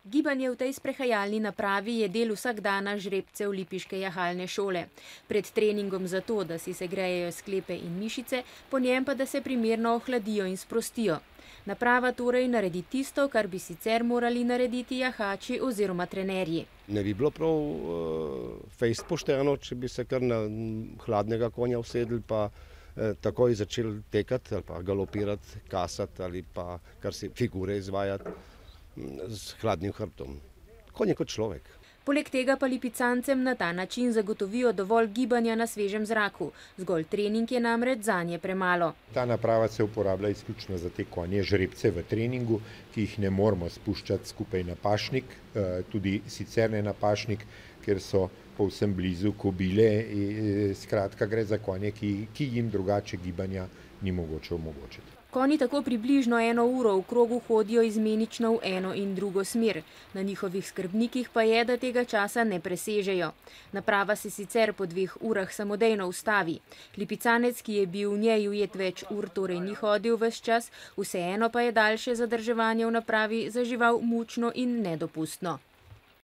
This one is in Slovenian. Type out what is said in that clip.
Gibanje v tej sprehajalni napravi je del vsakdana žrebcev lipiške jahalne šole. Pred treningom zato, da si segrejejo sklepe in mišice, po njem pa da se primerno ohladijo in sprostijo. Naprava torej naredi tisto, kar bi sicer morali narediti jahači oziroma trenerji. Ne bi bilo prav fejst pošteno, če bi se kar na hladnega konja usedli pa takoj začeli tekati ali pa galopirati, kasati ali pa kar si figure izvajati z hladnim hrbtom. Konj je kot človek. Poleg tega pa lipicancem na ta način zagotovijo dovolj gibanja na svežem zraku. Zgolj trening je namreč zanje premalo. Ta naprava se uporablja izključno za te konje žrebce v treningu, ki jih ne moramo spuščati skupaj na pašnik, tudi sicer ne na pašnik, ker so povsem blizu kobile. Skratka, gre za konje, ki jim drugače gibanja ni mogoče omogočiti. Konji tako približno 1 uro v krogu hodijo izmenično v eno in drugo smer. Na njihovih skrbnikih pa je, da tega časa ne presežejo. Naprava se sicer po 2 urah samodejno ustavi. Lipicanec, ki je bil v njej ujet več ur, torej ni hodil ves čas, vseeno pa je daljše zadrževanje v napravi za žival mučno in nedopustno.